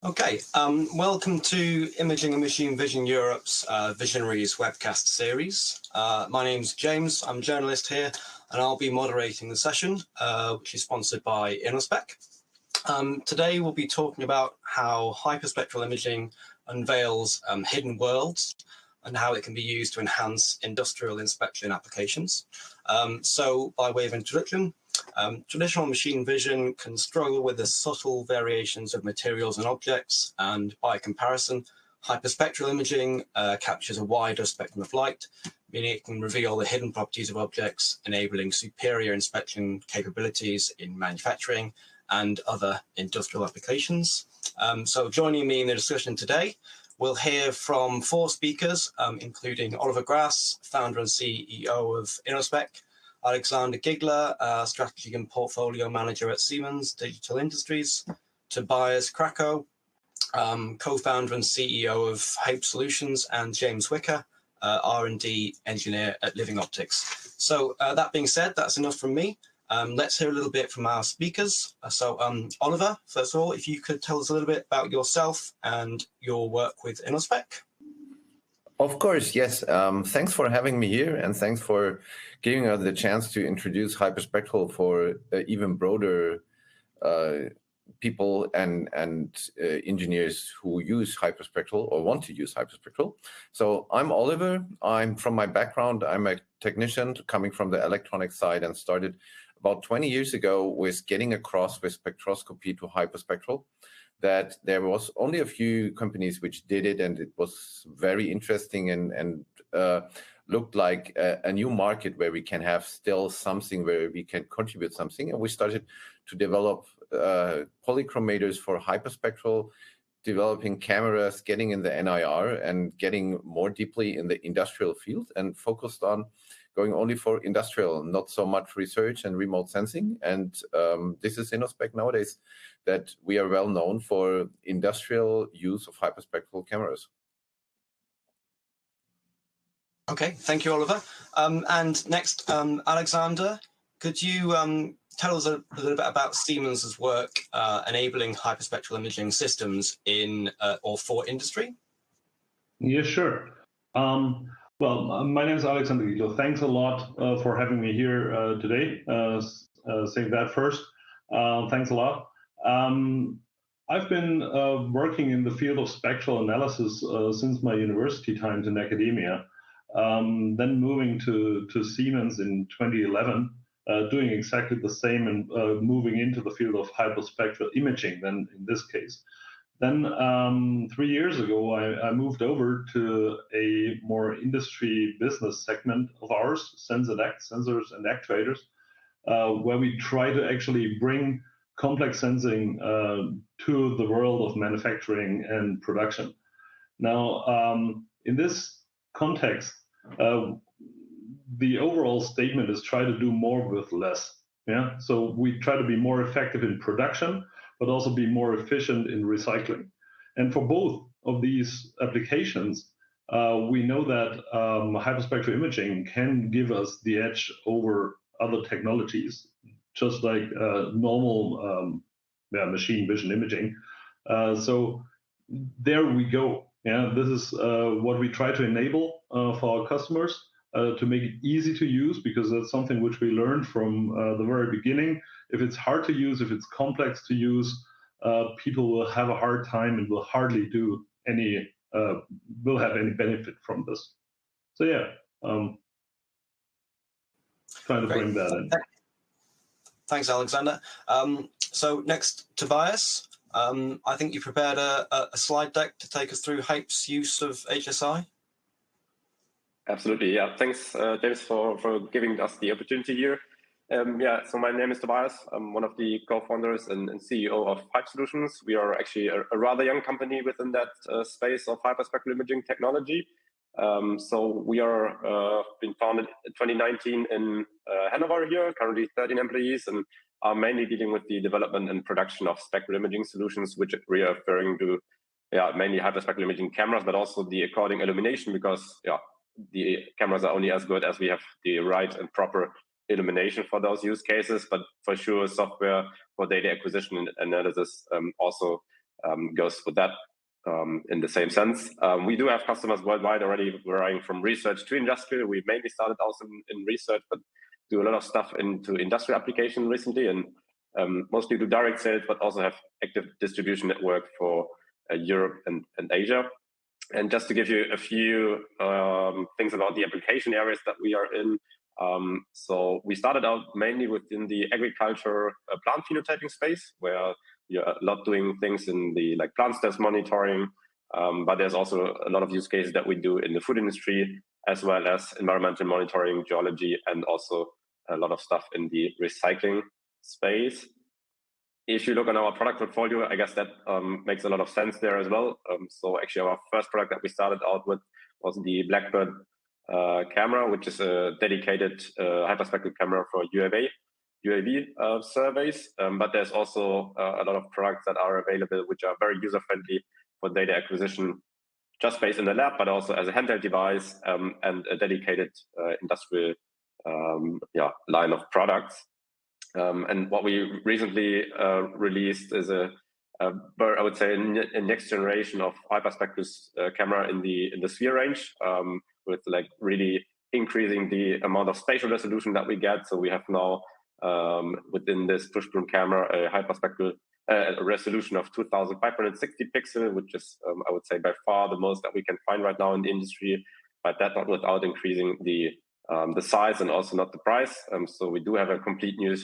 Okay, welcome to Imaging and Machine Vision Europe's Visionaries Webcast series. My name's James, I'm a journalist here, and I'll be moderating the session, which is sponsored by Innospec. Today we'll be talking about how hyperspectral imaging unveils hidden worlds and how it can be used to enhance industrial inspection applications. So by way of introduction, traditional machine vision can struggle with the subtle variations of materials and objects, and by comparison, hyperspectral imaging captures a wider spectrum of light, meaning it can reveal the hidden properties of objects, enabling superior inspection capabilities in manufacturing and other industrial applications. So joining me in the discussion today, we'll hear from 4 speakers, including Oliver Grass, founder and CEO of Innospec, Alexander Gigler, Strategy and Portfolio Manager at Siemens Digital Industries, Tobias Krakow, co-founder and CEO of Hype Solutions, and James Wicker, R&D engineer at Living Optics. So that being said, that's enough from me. Let's hear a little bit from our speakers. So Oliver, first of all, if you could tell us a little bit about yourself and your work with Innospec. Of course, yes. Thanks for having me here, and thanks for giving us the chance to introduce Hyperspectral for even broader people and engineers who use Hyperspectral or want to use Hyperspectral. So I'm Oliver. From my background, I'm a technician coming from the electronic side and started about 20 years ago with getting across with spectroscopy to hyperspectral, that there was only a few companies which did it, and it was very interesting and looked like a new market where we can have still something where we can contribute something. And we started to develop polychromators for hyperspectral, developing cameras, getting in the NIR and getting more deeply in the industrial field, and focused on going only for industrial, not so much research and remote sensing. And this is Innospec nowadays, that we are well known for industrial use of hyperspectral cameras. Okay, thank you, Oliver. And next, Alexander, could you tell us a little bit about Siemens's work enabling hyperspectral imaging systems in or for industry? Yeah, sure. Well, my name is Alexander Gigler. Thanks a lot for having me here today. Saying that first, thanks a lot. I've been working in the field of spectral analysis since my university times in academia, then moving to Siemens in 2011, doing exactly the same and moving into the field of hyperspectral imaging then in this case. Then 3 years ago, I moved over to a more industry business segment of ours, sensors and actuators, where we try to actually bring complex sensing to the world of manufacturing and production. Now, in this context, the overall statement is try to do more with less. Yeah, so we try to be more effective in production, but also be more efficient in recycling. And for both of these applications, we know that hyperspectral imaging can give us the edge over other technologies, just like normal machine vision imaging. So there we go. Yeah, this is what we try to enable for our customers to make it easy to use, because that's something which we learned from the very beginning. If it's hard to use, if it's complex to use, people will have a hard time and will hardly do any, will have any benefit from this. So yeah, trying to bring that in. Thanks, Alexander. So next, Tobias. I think you prepared a slide deck to take us through Hype's use of HSI. Absolutely, yeah. Thanks, James, for giving us the opportunity here. Yeah, so my name is Tobias. I'm one of the co-founders and CEO of Hype Solutions. We are actually a rather young company within that space of hyperspectral imaging technology. So we are been founded in 2019 in Hanover here, currently 13 employees, and are mainly dealing with the development and production of spectral imaging solutions, which we are referring to, mainly hyperspectral imaging cameras, but also the according illumination, because the cameras are only as good as we have the right and proper illumination for those use cases. But for sure, software for data acquisition and analysis also goes with that in the same sense. We do have customers worldwide already varying from research to industrial. We mainly started also in research, but do a lot of stuff into industrial application recently, and mostly do direct sales, but also have active distribution network for Europe and Asia. And just to give you a few things about the application areas that we are in. So we started out mainly within the agriculture plant phenotyping space, where we are a lot doing things in the plant stress monitoring, but there's also a lot of use cases that we do in the food industry, as well as environmental monitoring, geology, and also a lot of stuff in the recycling space. If you look on our product portfolio, I guess that makes a lot of sense there as well. So actually our first product that we started out with was the Blackbird camera, which is a dedicated hyperspectral camera for UAV surveys. But there's also a lot of products that are available, which are very user-friendly for data acquisition, just based in the lab, but also as a handheld device and a dedicated industrial line of products. And what we recently released is I would say a next generation of hyperspectral camera in the sphere range, with really increasing the amount of spatial resolution that we get. So we have now within this push-broom camera a hyperspectral resolution of 2560 pixels, which is I would say by far the most that we can find right now in the industry, but that not without increasing the size and also not the price. So we do have a complete new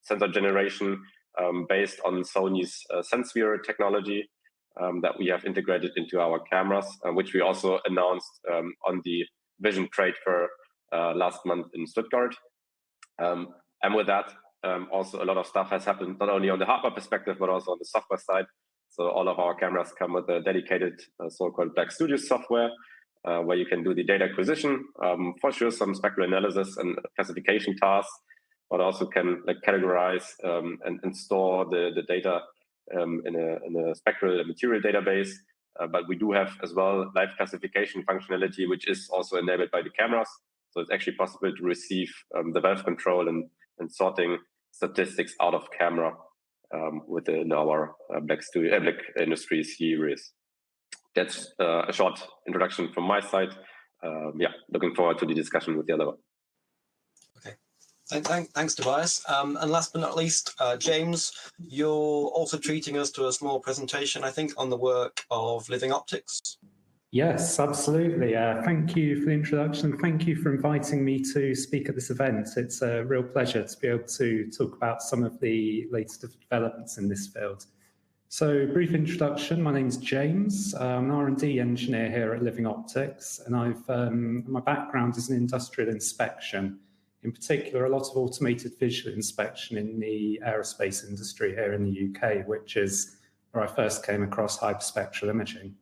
sensor generation based on Sony's SenSphere technology that we have integrated into our cameras, which we also announced on the Vision Trade Fair last month in Stuttgart. And with that, also a lot of stuff has happened, not only on the hardware perspective, but also on the software side. So all of our cameras come with a dedicated so-called Black Studio software, where you can do the data acquisition, for sure some spectral analysis and classification tasks, but also can categorize and store the data in a spectral material database. But we do have as well live classification functionality, which is also enabled by the cameras. So it's actually possible to receive the valve control and sorting statistics out of camera within our Black Industries series. That's a short introduction from my side. Looking forward to the discussion with the other one. Okay, thanks, Tobias. And last but not least, James, you're also treating us to a small presentation, I think, on the work of Living Optics. Yes, absolutely. Thank you for the introduction. Thank you for inviting me to speak at this event. It's a real pleasure to be able to talk about some of the latest developments in this field. So, brief introduction. My name is James. I'm an R&D engineer here at Living Optics, and my background is in industrial inspection. In particular, a lot of automated visual inspection in the aerospace industry here in the UK, which is where I first came across hyperspectral imaging.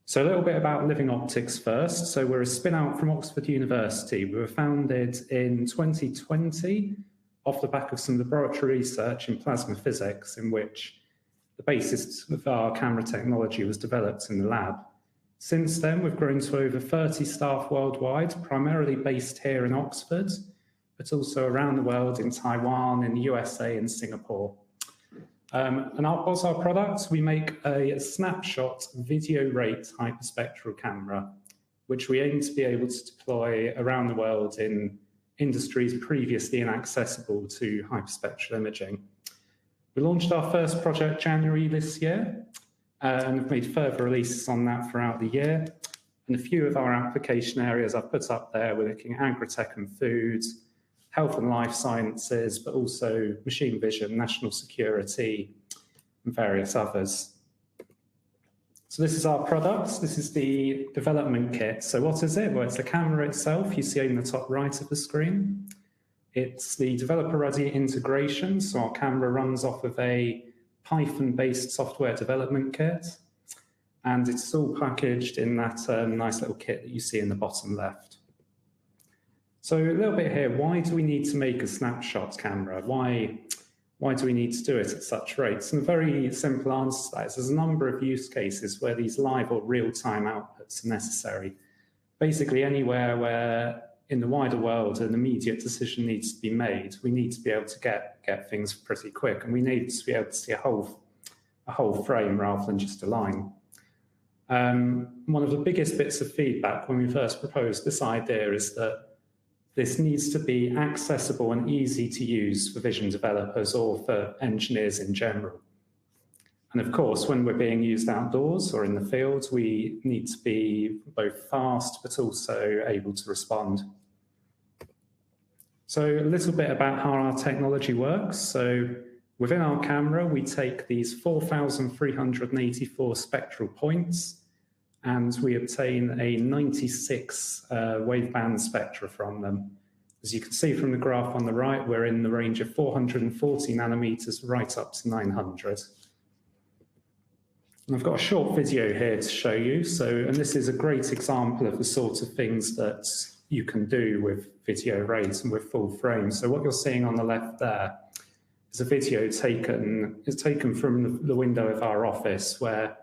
So a little bit about Living Optics first. So we're a spin-out from Oxford University. We were founded in 2020 off the back of some laboratory research in plasma physics, in which the basis of our camera technology was developed in the lab. Since then, we've grown to over 30 staff worldwide, primarily based here in Oxford, but also around the world in Taiwan, in the USA and Singapore. What's our product? We make a snapshot video rate hyperspectral camera, which we aim to be able to deploy around the world in industries previously inaccessible to hyperspectral imaging. We launched our first project January this year, and have made further releases on that throughout the year. And a few of our application areas I've put up there, we're looking at agri-tech and food, health and life sciences, but also machine vision, national security, and various others. So this is our product. This is the development kit. So what is it? Well, it's the camera itself you see in the top right of the screen. It's the developer-ready integration. So our camera runs off of a Python-based software development kit, and it's all packaged in that nice little kit that you see in the bottom left. So a little bit here, why do we need to make a snapshot camera? Why do we need to do it at such rates? And a very simple answer to that is there's a number of use cases where these live or real-time outputs are necessary. Basically anywhere where in the wider world an immediate decision needs to be made, we need to be able to get things pretty quick, and we need to be able to see a whole whole frame rather than just a line. One of the biggest bits of feedback when we first proposed this idea is that this needs to be accessible and easy to use for vision developers or for engineers in general. And of course, when we're being used outdoors or in the field, we need to be both fast but also able to respond. So a little bit about how our technology works. So within our camera, we take these 4,384 spectral points and we obtain a 96 waveband spectra from them. As you can see from the graph on the right, we're in the range of 440 nanometers right up to 900. And I've got a short video here to show you. And this is a great example of the sort of things that you can do with video rates and with full frame. So what you're seeing on the left there is a video taken from the window of our office, where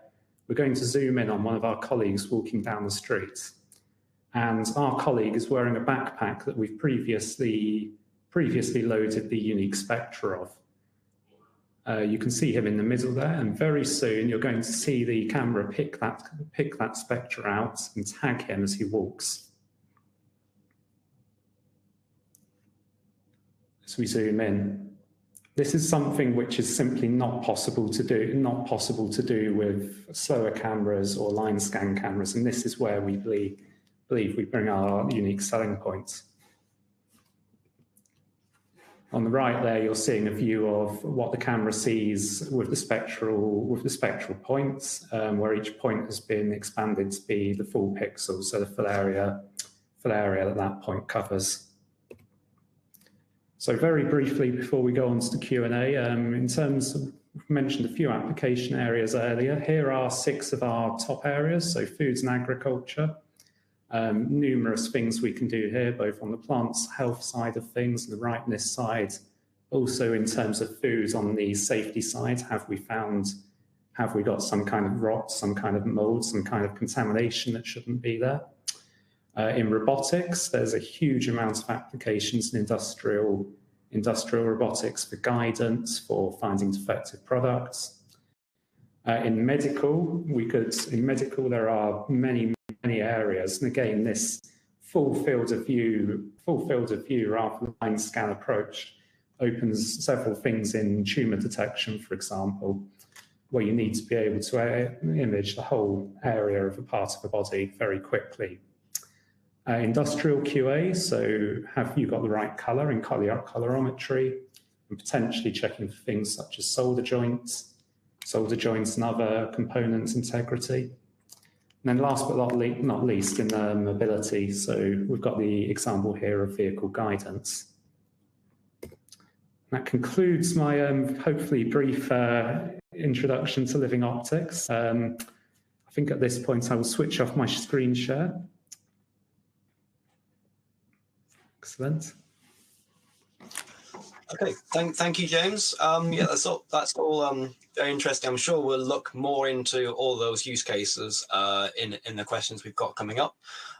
we're going to zoom in on one of our colleagues walking down the street. And our colleague is wearing a backpack that we've previously loaded the unique spectra of. You can see him in the middle there, and very soon you're going to see the camera pick that spectra out and tag him as he walks. As we zoom in, this is something which is simply not possible to do with slower cameras or line scan cameras, and this is where we believe we bring our unique selling points. On the right there, you're seeing a view of what the camera sees with the spectral points, where each point has been expanded to be the full pixel, so the full area that point covers. So very briefly, before we go on to the Q&A, in terms of, we've mentioned a few application areas earlier. Here are 6 of our top areas, so foods and agriculture. Numerous things we can do here, both on the plant's health side of things and the ripeness side. Also in terms of foods on the safety side, have we got some kind of rot, some kind of mold, some kind of contamination that shouldn't be there? In robotics, there's a huge amount of applications in industrial robotics for guidance, for finding defective products. In medical, there are many areas, and again, this full field of view rather than line scan approach opens several things in tumor detection, for example, where you need to be able to image the whole area of a part of the body very quickly. Industrial QA, so have you got the right color in colorimetry, and potentially checking for things such as solder joints and other components integrity. And then last but not least, in mobility, so we've got the example here of vehicle guidance. That concludes my hopefully brief introduction to living optics. I think at this point I will switch off my screen share. Excellent. Okay, thank you, James. Yeah, that's all very interesting. I'm sure we'll look more into all those use cases in the questions we've got coming up.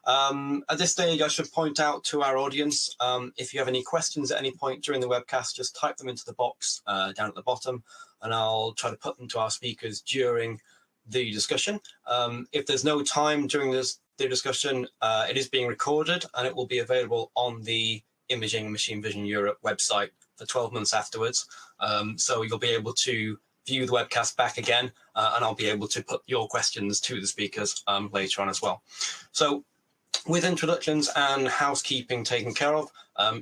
At this stage, I should point out to our audience, if you have any questions at any point during the webcast, just type them into the box down at the bottom, and I'll try to put them to our speakers during the discussion. If there's no time during the discussion, it is being recorded and it will be available on the Imaging and Machine Vision Europe website for 12 months afterwards. So you'll be able to view the webcast back again, and I'll be able to put your questions to the speakers later on as well. So with introductions and housekeeping taken care of,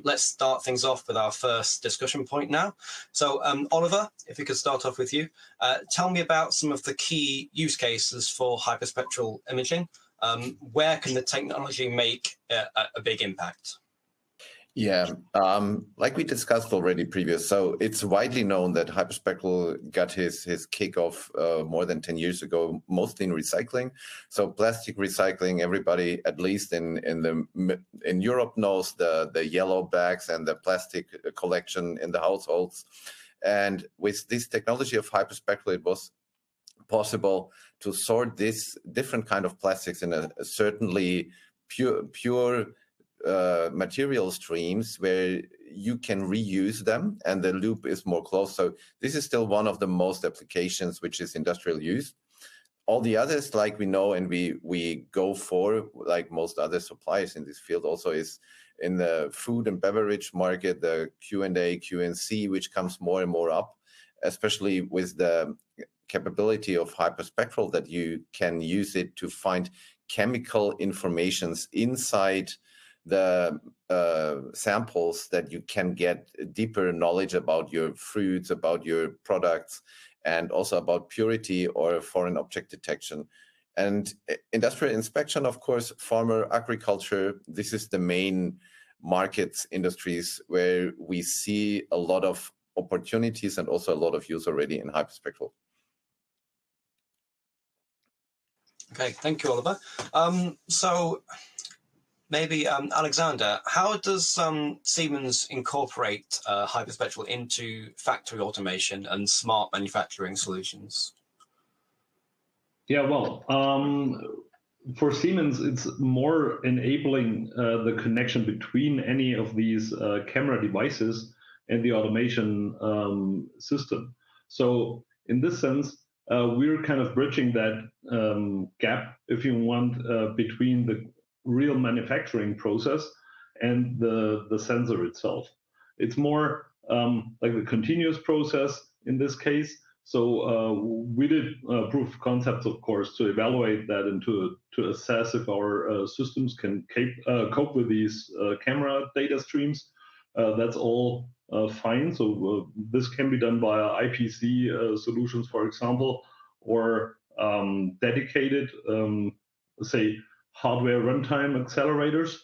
let's start things off with our first discussion point now. So Oliver, if we could start off with you, tell me about some of the key use cases for hyperspectral imaging. Where can the technology make a big impact? Yeah, like we discussed already previous, so it's widely known that hyperspectral got his kickoff more than 10 years ago, mostly in recycling. So plastic recycling, everybody, at least in Europe, knows the yellow bags and the plastic collection in the households. And with this technology of hyperspectral, it was possible to sort this different kind of plastics in a certainly pure material streams where you can reuse them and the loop is more close. So this is still one of the most applications which is industrial use. All the others, like we know and we go for, like most other suppliers in this field, also is in the food and beverage market, the Q&A, Q&C, which comes more and more up, especially with the capability of hyperspectral, that you can use it to find chemical informations inside the samples, that you can get deeper knowledge about your fruits, about your products, and also about purity or foreign object detection. And industrial inspection, of course, farmer, agriculture, this is the main markets, industries where we see a lot of opportunities and also a lot of use already in hyperspectral. Okay, thank you, Oliver. So maybe Alexander, how does Siemens incorporate hyperspectral into factory automation and smart manufacturing solutions? Yeah, well, for Siemens, it's more enabling the connection between any of these camera devices and the automation system. So in this sense, we're kind of bridging that gap, if you want, between the real manufacturing process and the sensor itself. It's more like a continuous process in this case. So we did proof of concepts, of course, to evaluate that and to assess if our systems can cope with these camera data streams. That's all fine. So this can be done via IPC solutions, for example, or dedicated, say, hardware runtime accelerators,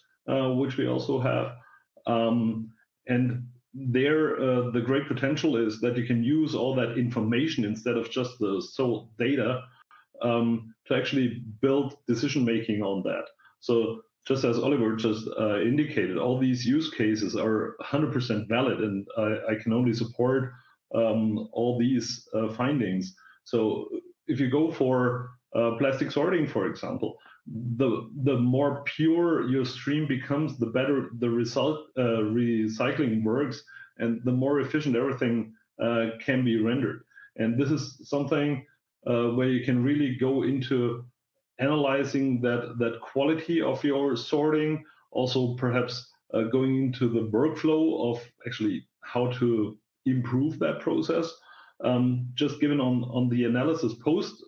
which we also have. And there, the great potential is that you can use all that information instead of just the sole data to actually build decision making on that. So just as Oliver just indicated, all these use cases are 100% valid, and I can only support all these findings. So if you go for plastic sorting, for example, the more pure your stream becomes, the better the result recycling works, and the more efficient everything can be rendered. And this is something where you can really go into analyzing that quality of your sorting, also perhaps going into the workflow of actually how to improve that process, just given on the analysis post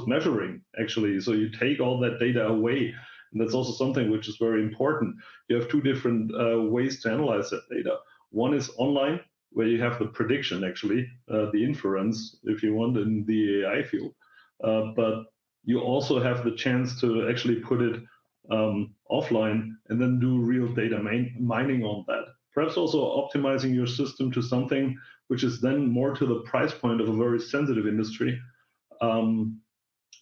measuring, actually. So you take all that data away, and that's also something which is very important. You have two different ways to analyze that data. One is online, where you have the prediction, actually, the inference, if you want, in the AI field. But you also have the chance to actually put it offline and then do real data mining on that. Perhaps also optimizing your system to something which is then more to the price point of a very sensitive industry,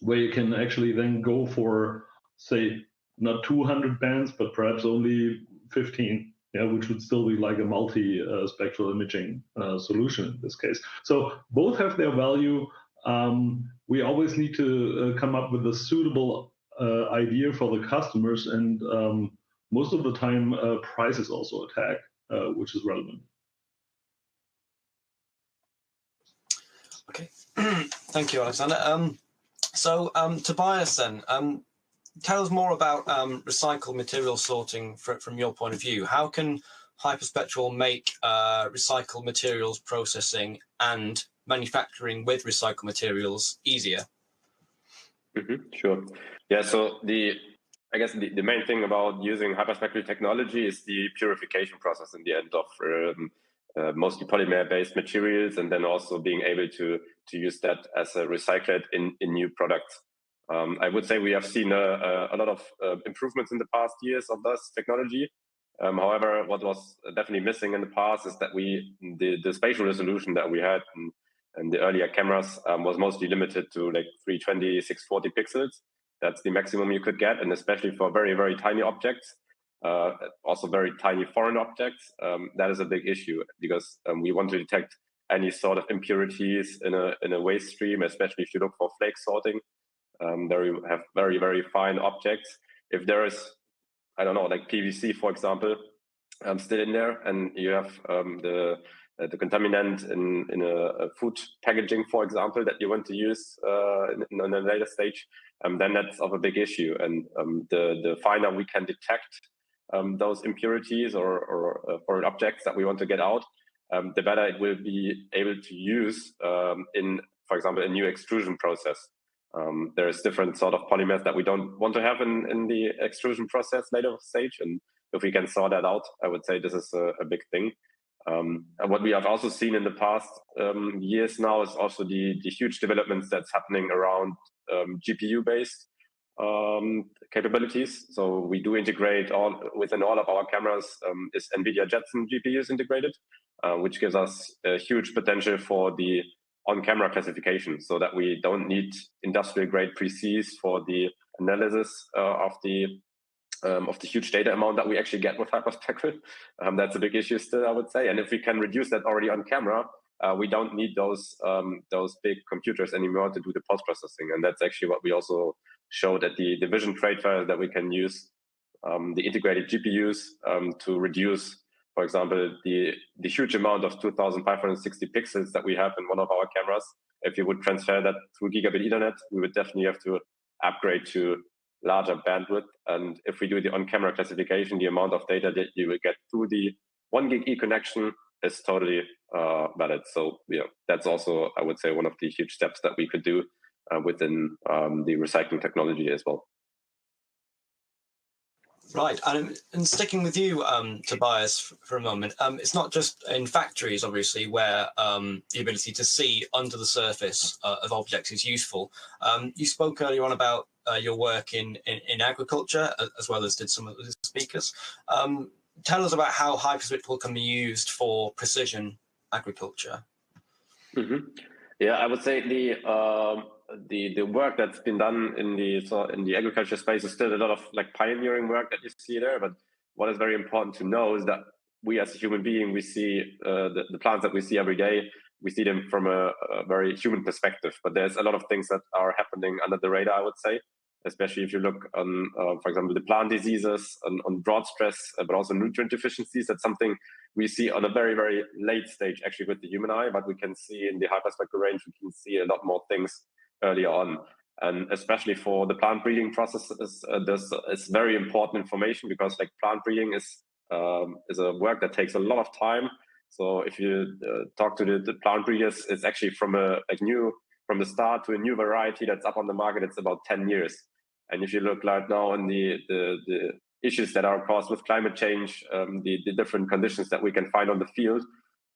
where you can actually then go for, say, not 200 bands, but perhaps only 15, which would still be like a multi-spectral imaging solution in this case. So both have their value. We always need to come up with a suitable idea for the customers, and most of the time, price is also a tag, which is relevant. Okay, thank you, Alexander. So Tobias, then, tell us more about recycled material sorting from your point of view. How can hyperspectral make recycled materials processing and manufacturing with recycled materials easier? Sure. Yeah, so I guess the main thing about using hyperspectral technology is the purification process in the end of mostly polymer-based materials, and then also being able to use that as a recyclate in new products. I would say we have seen a lot of improvements in the past years of this technology. However, what was definitely missing in the past is that the spatial resolution that we had in the earlier cameras was mostly limited to like 320, 640 pixels. That's the maximum you could get, and especially for very, very tiny objects, also very tiny foreign objects, that is a big issue, because we want to detect any sort of impurities in a waste stream, especially if you look for flake sorting. There you have very, very fine objects. If there is I don't know, like PVC, for example, still in there, and you have the contaminant in a food packaging, for example, that you want to use in a later stage, then that's of a big issue. And the finer we can detect those impurities or foreign objects that we want to get out, the better it will be able to use in, for example, a new extrusion process. There's different sort of polymers that we don't want to have in the extrusion process later stage, and if we can sort that out, I would say this is a big thing. And what we have also seen in the past years now is also the huge developments that's happening around GPU-based capabilities. So we do integrate within all of our cameras is NVIDIA Jetson GPUs integrated, which gives us a huge potential for the on-camera classification, so that we don't need industrial-grade PCs for the analysis of the huge data amount that we actually get with Hyperspectral. That's a big issue still, I would say. And if we can reduce that already on camera, we don't need those big computers anymore to do the post-processing. And that's actually what we also showed at the Vision trade fair, that we can use the integrated GPUs to reduce, for example, the huge amount of 2,560 pixels that we have in one of our cameras. If you would transfer that through gigabit Ethernet, we would definitely have to upgrade to larger bandwidth. And if we do the on-camera classification, the amount of data that you will get through the 1 gig e-connection is totally valid. So yeah, that's also, I would say, one of the huge steps that we could do within the recycling technology as well. Right, and sticking with you, Tobias, for a moment, it's not just in factories, obviously, where the ability to see under the surface of objects is useful. You spoke earlier on about your work in agriculture, as well as did some of the speakers. Tell us about how Hyperspectral can be used for precision agriculture. Mm-hmm. Yeah, I would say the work that's been done in the agriculture space is still a lot of like pioneering work that you see there. But what is very important to know is that we as a human being, we see the plants that we see every day, we see them from a very human perspective. But there's a lot of things that are happening under the radar, I would say, especially if you look on, for example, the plant diseases, on drought stress, but also nutrient deficiencies. That's something we see on a very, very late stage, actually, with the human eye. But we can see in the hyperspectral range, we can see a lot more things earlier on. And especially for the plant breeding processes, this is very important information, because like plant breeding is a work that takes a lot of time. So if you talk to the plant breeders, it's actually from the start to a new variety that's up on the market, it's about 10 years. And if you look right now on the issues that are caused with climate change, the different conditions that we can find on the field,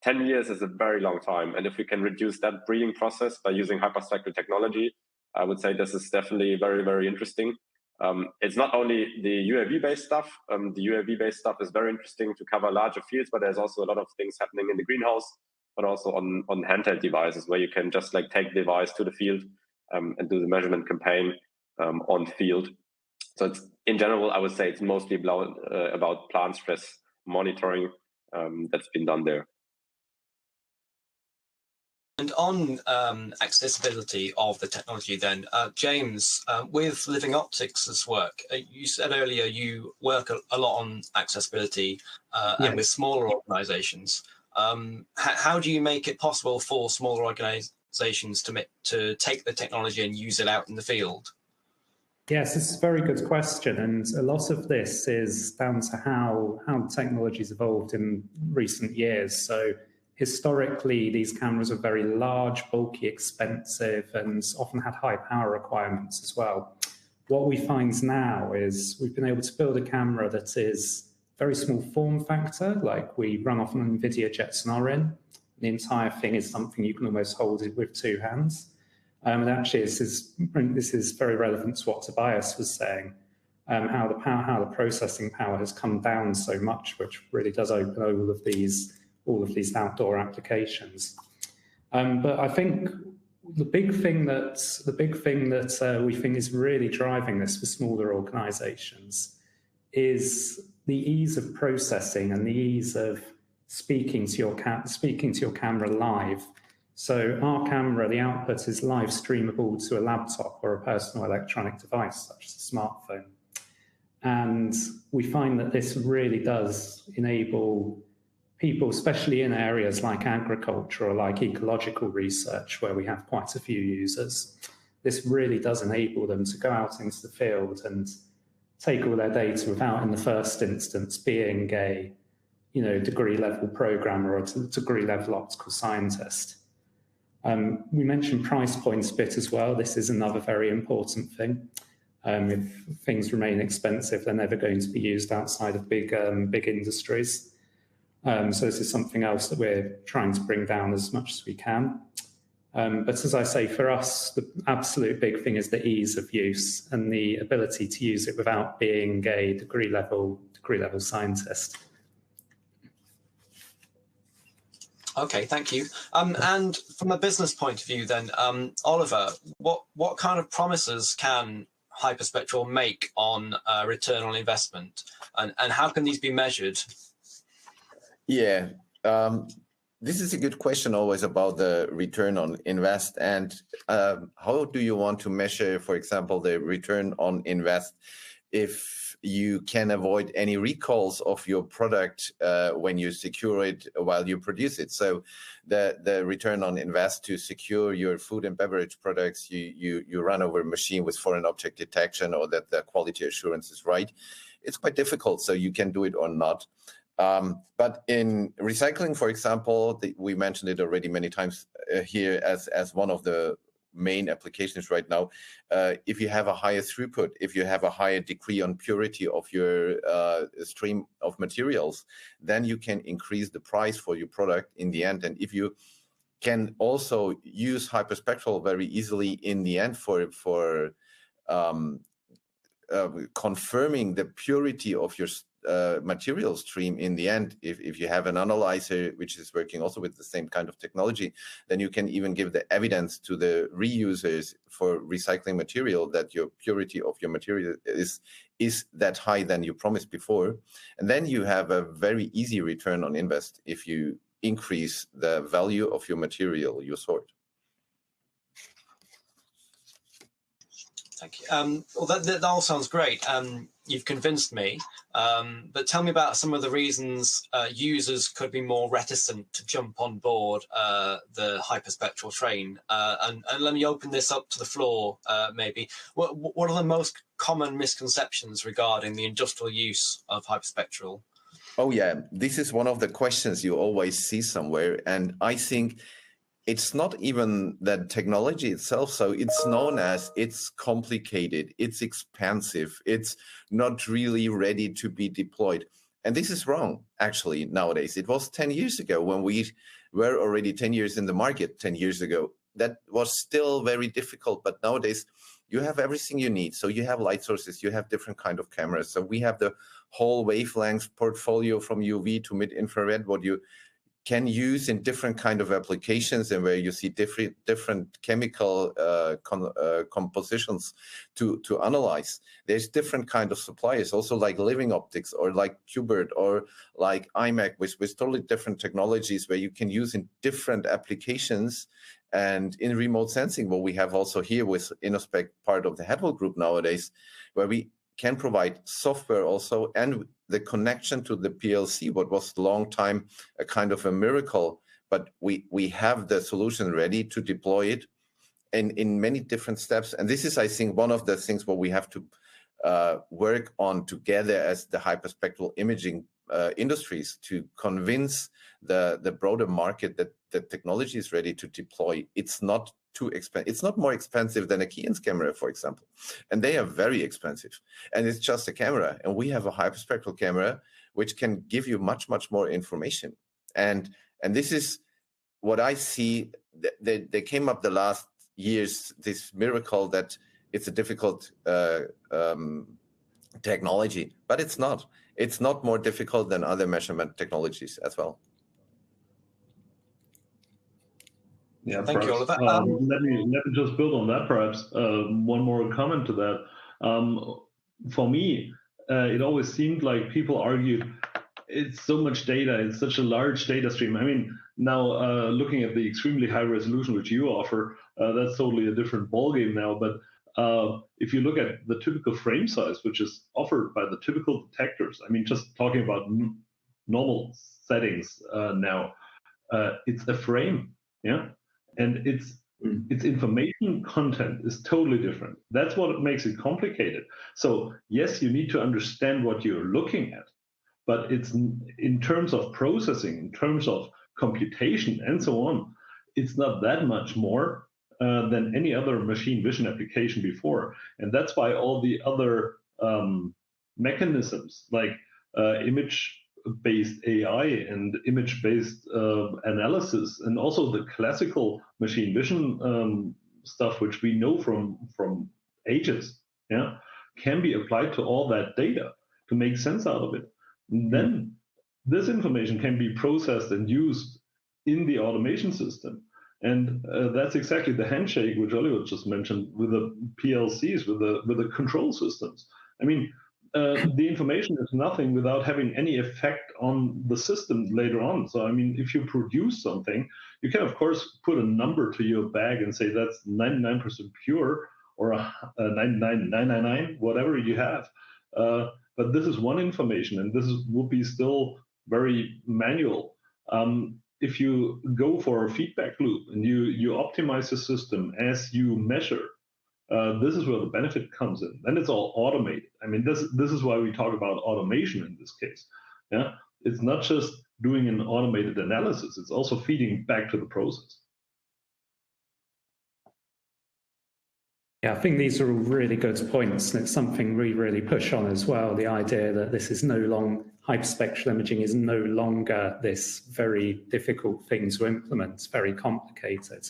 10 years is a very long time. And if we can reduce that breeding process by using hyperspectral technology, I would say this is definitely very, very interesting. It's not only the UAV-based stuff. The UAV-based stuff is very interesting to cover larger fields, but there's also a lot of things happening in the greenhouse, but also on handheld devices, where you can just like take the device to the field and do the measurement campaign on field. So it's, in general, I would say it's mostly about plant stress monitoring that's been done there. And on accessibility of the technology then, James, with Living Optics' work, you said earlier you work a lot on accessibility and with smaller organizations. How do you make it possible for smaller organizations to take the technology and use it out in the field? Yes, it's a very good question. And a lot of this is down to how technology has evolved in recent years. So historically, these cameras were very large, bulky, expensive, and often had high power requirements as well. What we find now is we've been able to build a camera that is very small form factor, like we run off an NVIDIA Jetson RN. The entire thing is something you can almost hold it with 2 hands. And actually, this is very relevant to what Tobias was saying, how the processing power has come down so much, which really does open all of these outdoor applications. But I think the big thing that we think is really driving this for smaller organizations is the ease of processing and the ease of speaking to your camera live. So our camera, the output is live streamable to a laptop or a personal electronic device, such as a smartphone. And we find that this really does enable people, especially in areas like agriculture or like ecological research, where we have quite a few users, this really does enable them to go out into the field and take all their data without, in the first instance, being a degree level programmer or a degree level optical scientist. We mentioned price points a bit as well. This is another very important thing. If things remain expensive, they're never going to be used outside of big industries. So this is something else that we're trying to bring down as much as we can. But as I say, for us, the absolute big thing is the ease of use and the ability to use it without being a degree level scientist. Okay, thank you. And from a business point of view, then, Oliver, what kind of promises can Hyperspectral make on return on investment, and how can these be measured? Yeah, this is a good question always about the return on invest, and how do you want to measure, for example, the return on invest if you can avoid any recalls of your product when you secure it while you produce it. So the return on invest to secure your food and beverage products, you run over a machine with foreign object detection, or that the quality assurance is right. It's quite difficult, so you can do it or not. But in recycling, for example, we mentioned it already many times here as one of the main applications right now. If you have a higher throughput, if you have a higher degree on purity of your stream of materials, then you can increase the price for your product in the end. And if you can also use Hyperspectral very easily in the end for confirming the purity of your material stream in the end, if you have an analyzer which is working also with the same kind of technology, then you can even give the evidence to the reusers for recycling material that your purity of your material is that high than you promised before. And then you have a very easy return on invest if you increase the value of your material you sort. Thank you. Well, that all sounds great. You've convinced me. But tell me about some of the reasons users could be more reticent to jump on board the Hyperspectral train. And let me open this up to the floor, maybe. What are the most common misconceptions regarding the industrial use of Hyperspectral? Oh, yeah. This is one of the questions you always see somewhere. And I think it's not even the technology itself. So it's known as it's complicated, it's expensive, it's not really ready to be deployed. And this is wrong, actually, nowadays. It was 10 years ago when we were already 10 years in the market 10 years ago. That was still very difficult. But nowadays, you have everything you need. So you have light sources, you have different kind of cameras. So we have the whole wavelength portfolio from UV to mid-infrared, what you can use in different kind of applications, and where you see different chemical compositions to analyze. There's different kind of suppliers, also like Living Optics or like Qbert or like IMAC, with totally different technologies where you can use in different applications. And in remote sensing, what we have also here with Innospec, part of the Headwall group nowadays, where we can provide software also and the connection to the PLC, what was a long time a kind of a miracle, but we have the solution ready to deploy it in many different steps. And this is, I think, one of the things what we have to work on together as the hyperspectral imaging industries, to convince the broader market that the technology is ready to deploy. It's not too expensive. It's not more expensive than a Keyence camera, for example. And they are very expensive. And it's just a camera. And we have a hyperspectral camera, which can give you much, much more information. And this is what I see. They came up the last years, this miracle that it's a difficult technology, but it's not. It's not more difficult than other measurement technologies as well. Yeah, thank perhaps, you, Oliver. let me just build on that. Perhaps one more comment to that. For me, it always seemed like people argued it's so much data, it's such a large data stream. I mean, now looking at the extremely high resolution which you offer, that's totally a different ballgame now. But if you look at the typical frame size, which is offered by the typical detectors, I mean, just talking about normal settings now, it's a frame, yeah, and its information content is totally different. That's what makes it complicated. So yes, you need to understand what you're looking at, but it's in terms of processing, in terms of computation, and so on, it's not that much more than any other machine vision application before. And that's why all the other mechanisms like image-based AI and image-based analysis, and also the classical machine vision stuff, which we know from ages, yeah, can be applied to all that data to make sense out of it. And then this information can be processed and used in the automation system. And that's exactly the handshake which Oliver just mentioned with the PLCs, with the control systems. I mean, the information is nothing without having any effect on the system later on. So, I mean, if you produce something, you can, of course, put a number to your bag and say that's 99% pure or 99.999, whatever you have. But this is one information, and this will be still very manual. If you go for a feedback loop and you optimize the system as you measure, this is where the benefit comes in. Then it's all automated. I mean, this is why we talk about automation in this case. Yeah, it's not just doing an automated analysis; it's also feeding back to the process. Yeah, I think these are all really good points, and it's something we really push on as well. The idea that this is no longer hyperspectral imaging is no longer this very difficult thing to implement. It's very complicated.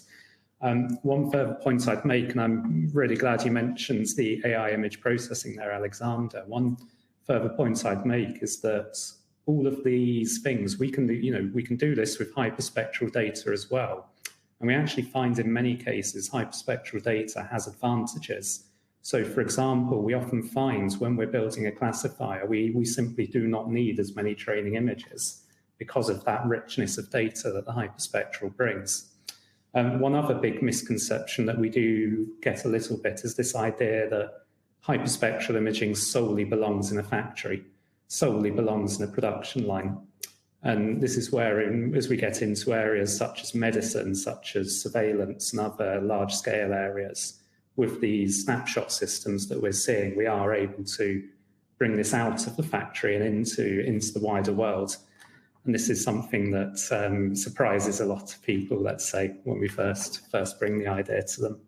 One further point I'd make, and I'm really glad you mentioned the AI image processing there, Alexander. One further point I'd make is that all of these things we can do, we can do this with hyperspectral data as well. And we actually find in many cases hyperspectral data has advantages. So, for example, we often find when we're building a classifier, we simply do not need as many training images because of that richness of data that the hyperspectral brings. One other big misconception that we do get a little bit is this idea that hyperspectral imaging solely belongs in a factory, solely belongs in a production line. And this is where, as we get into areas such as medicine, such as surveillance and other large-scale areas, with these snapshot systems that we're seeing, we are able to bring this out of the factory and into the wider world. And this is something that surprises a lot of people, let's say, when we first bring the idea to them.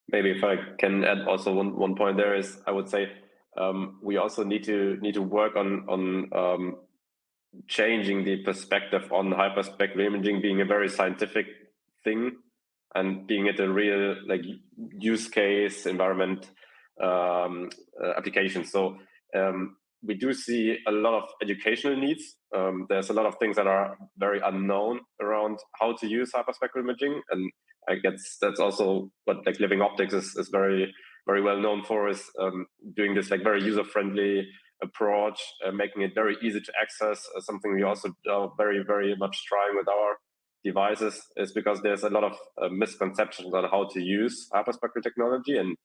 Maybe if I can add also one point there is, I would say we also need to work on changing the perspective on hyperspectral imaging being a very scientific thing and being it a real use case environment application. So we do see a lot of educational needs. There's a lot of things that are very unknown around how to use hyperspectral imaging, and I guess that's also what Living Optics is very, very well known for, is doing this very user-friendly approach, making it very easy to access. Something we also are very, very much trying with our devices is because there's a lot of misconceptions on how to use hyperspectral technology, and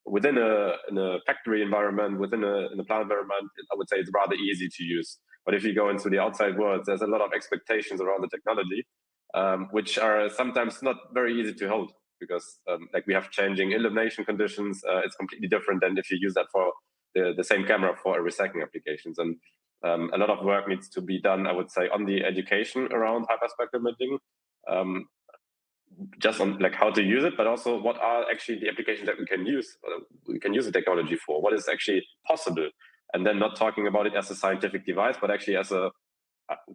within a factory environment, within a plant environment, I would say it's rather easy to use. But if you go into the outside world, there's a lot of expectations around the technology, which are sometimes not very easy to hold, because we have changing illumination conditions. It's completely different than if you use that for the same camera for a recycling applications. And a lot of work needs to be done, I would say, on the education around hyperspectral imaging, just on how to use it, but also what are actually the applications that we can use the technology for, what is actually possible, and then not talking about it as a scientific device, but actually as a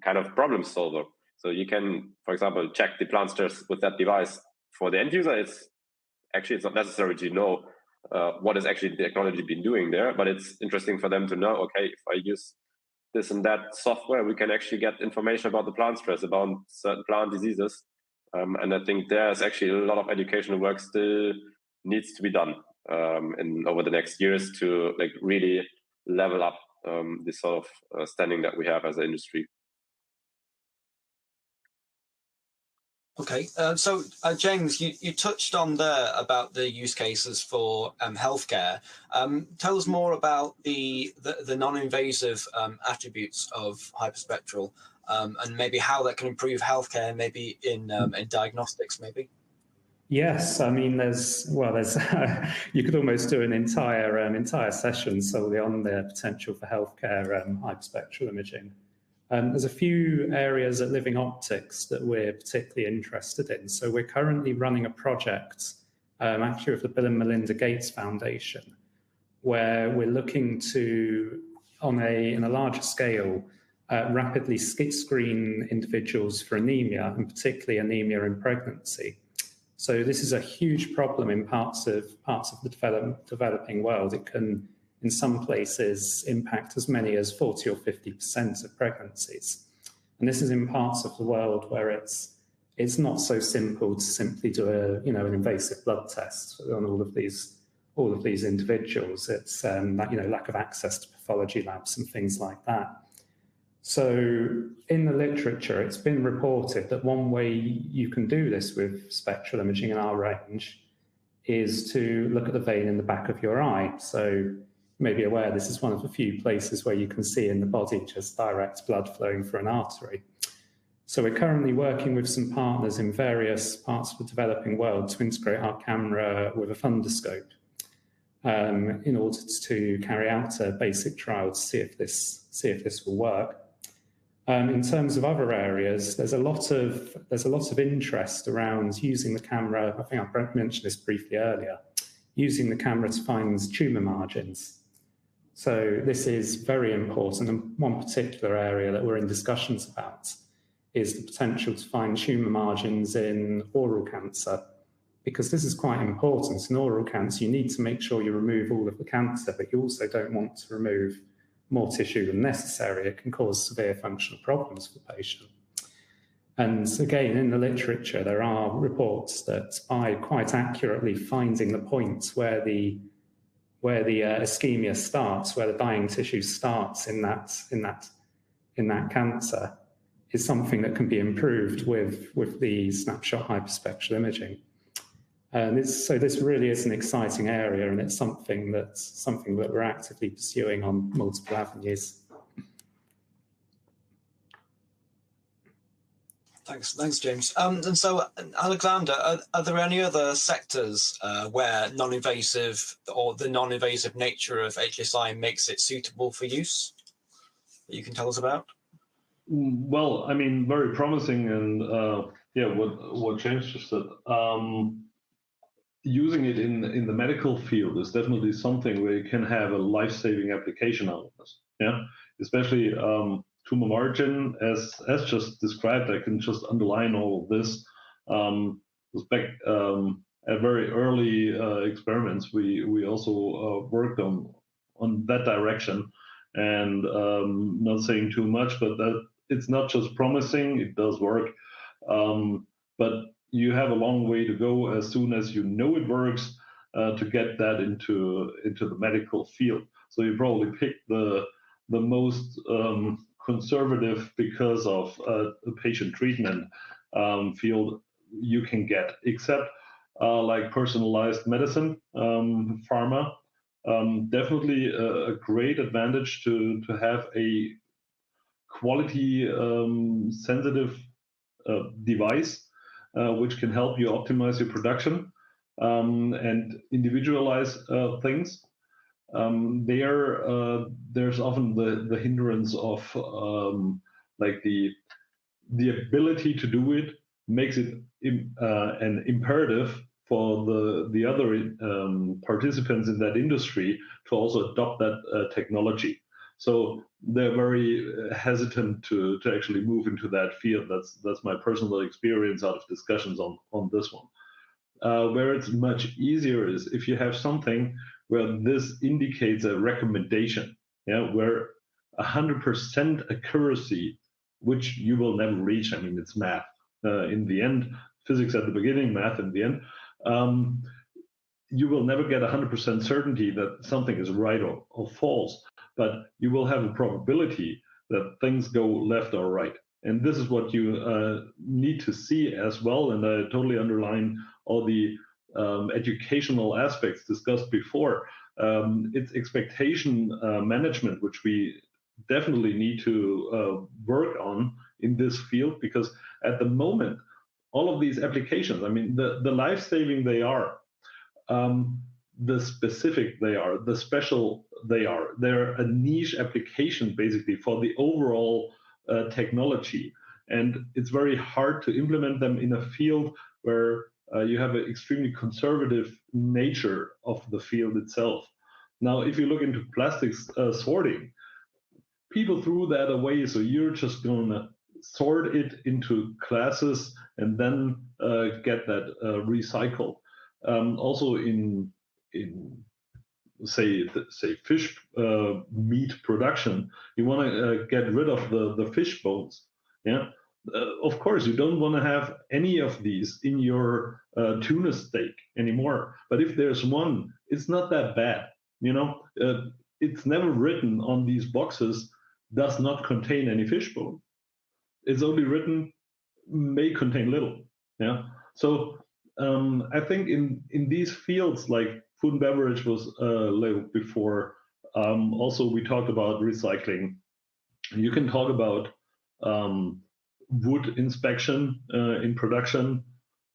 kind of problem solver. So you can, for example, check the plant stress with that device. For the end user, it's not necessary to know what is actually the technology been doing there, but it's interesting for them to know, okay, if I use this and that software, we can actually get information about the plant stress, about certain plant diseases. And I think there's actually a lot of educational work still needs to be done over the next years to really level up this sort of standing that we have as an industry. Okay, so James, you touched on there about the use cases for healthcare. Tell us more about the non-invasive attributes of hyperspectral, and maybe how that can improve healthcare, maybe in diagnostics, maybe. Yes, I mean, there's you could almost do an entire session solely on the potential for healthcare hyperspectral imaging. There's a few areas at Living Optics that we're particularly interested in. So we're currently running a project, actually with the Bill and Melinda Gates Foundation, where we're looking to, on a larger scale, rapidly screen individuals for anemia, and particularly anemia in pregnancy. So this is a huge problem in parts of the developing world. It can, in some places, impact as many as 40 or 50% of pregnancies. And this is in parts of the world where it's not so simple to simply do an invasive blood test on all of these individuals. It's lack of access to pathology labs and things like that. So in the literature, it's been reported that one way you can do this with spectral imaging in our range is to look at the vein in the back of your eye. So you may be aware this is one of the few places where you can see in the body just direct blood flowing through an artery. So we're currently working with some partners in various parts of the developing world to integrate our camera with a fundoscope in order to carry out a basic trial to see if this will work. In terms of other areas, there's a lot of interest around using the camera. I think I mentioned this briefly earlier, using the camera to find tumor margins. So this is very important, and one particular area that we're in discussions about is the potential to find tumor margins in oral cancer, because this is quite important. In oral cancer, you need to make sure you remove all of the cancer, but you also don't want to remove more tissue than necessary. It can cause severe functional problems for the patient. And again, in the literature, there are reports that by quite accurately finding the point where the ischemia starts, where the dying tissue starts in that cancer, is something that can be improved with the snapshot hyperspectral imaging. And so this really is an exciting area, and it's something that we're actively pursuing on multiple avenues. Thanks, James. And so, Alexander, are there any other sectors where non-invasive or the non-invasive nature of HSI makes it suitable for use that you can tell us about? Well, I mean, very promising, and what James just said. Using it in the medical field is definitely something where you can have a life-saving application out of this. Yeah, especially tumor margin, as just described. I can just underline all of this. Back at very early experiments, we also worked on that direction, and not saying too much, but that it's not just promising; it does work, but you have a long way to go as soon as you know it works to get that into the medical field. So you probably pick the most conservative, because of the patient treatment field you can get, except like personalized medicine, pharma. Definitely a great advantage to have a quality sensitive device which can help you optimize your production and individualize things. There's often the hindrance of like the ability to do it makes it an imperative for the other participants in that industry to also adopt that technology. So they're very hesitant to actually move into that field. That's my personal experience out of discussions on this one. Where it's much easier is if you have something where this indicates a recommendation, where 100% accuracy, which you will never reach. I mean, it's math in the end, physics at the beginning, math in the end. You will never get 100% certainty that something is right or false, but you will have a probability that things go left or right. And this is what you need to see as well. And I totally underline all the educational aspects discussed before. It's expectation management, which we definitely need to work on in this field, because at the moment, all of these applications, I mean, the life-saving they are, the specific they are, the special they are. They're a niche application, basically, for the overall technology. And it's very hard to implement them in a field where you have an extremely conservative nature of the field itself. Now, if you look into plastics sorting, people threw that away, so you're just going to sort it into classes and then get that recycled. Also in say fish meat production, you want to get rid of the fish bones. Yeah, of course you don't want to have any of these in your tuna steak anymore. But if there's one, it's not that bad. You know, it's never written on these boxes does not contain any fish bone. It's only written may contain little. Yeah, so I think in these fields like food and beverage was labeled before. Also, we talked about recycling. You can talk about wood inspection in production.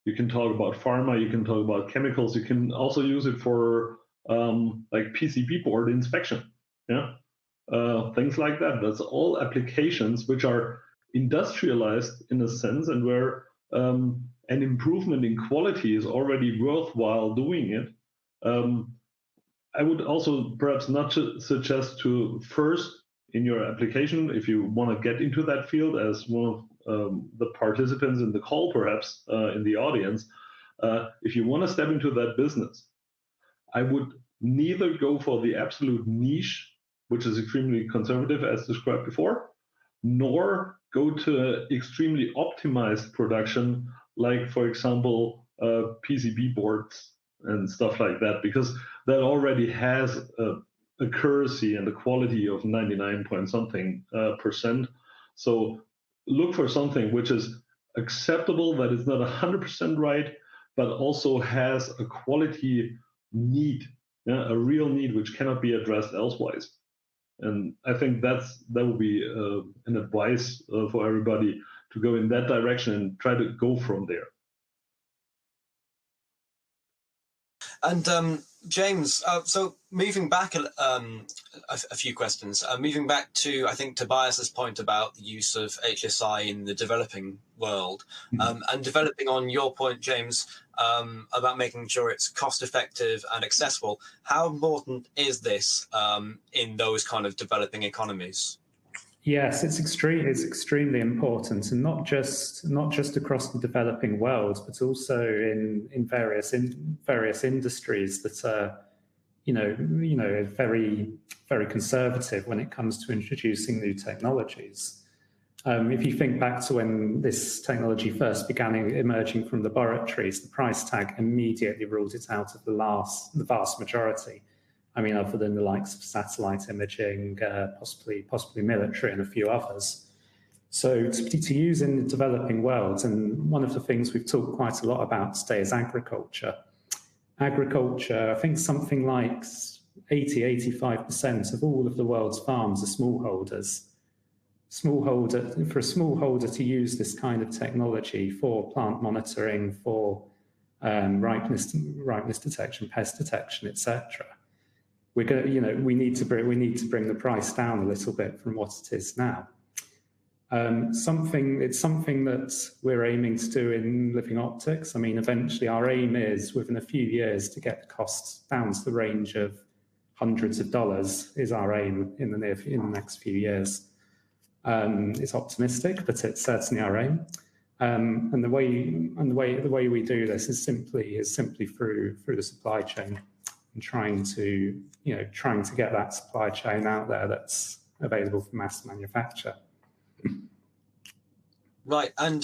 You can talk about pharma. You can talk about chemicals. You can also use it for like PCB board inspection. Yeah, things like that. That's all applications which are industrialized in a sense, and where an improvement in quality is already worthwhile doing it. I would also perhaps not suggest to first in your application, if you want to get into that field, as one of the participants in the call, perhaps in the audience, if you want to step into that business, I would neither go for the absolute niche, which is extremely conservative as described before, nor go to extremely optimized production, like, for example, PCB boards and stuff like that, because that already has a accuracy and a quality of 99 point something percent. So look for something which is acceptable, that is not 100% right, but also has a quality need, yeah, a real need which cannot be addressed elsewise. And I think that would be an advice for everybody to go in that direction and try to go from there. And James, so moving back a few questions, moving back to, I think, Tobias's point about the use of HSI in the developing world, and developing on your point, James, about making sure it's cost effective and accessible. How important is this in those kind of developing economies? Yes, it's extremely important, and not just across the developing world, but also in various industries that are, very conservative when it comes to introducing new technologies. If you think back to when this technology first began emerging from laboratories, the price tag immediately ruled it out of the vast majority. I mean, other than the likes of satellite imaging, possibly military, and a few others. So to use in the developing world, and one of the things we've talked quite a lot about today is agriculture. Agriculture, I think something like 80–85% of all of the world's farms are smallholders. For a smallholder to use this kind of technology for plant monitoring, for ripeness detection, pest detection, etc. We're going, we need to bring the price down a little bit from what it is now. It's something that we're aiming to do in Living Optics. I mean, eventually our aim is within a few years to get the costs down to the range of hundreds of dollars is our aim in the next few years. It's optimistic, but it's certainly our aim. And the way we do this is simply through the supply chain, and trying to get that supply chain out there that's available for mass manufacture. Right, and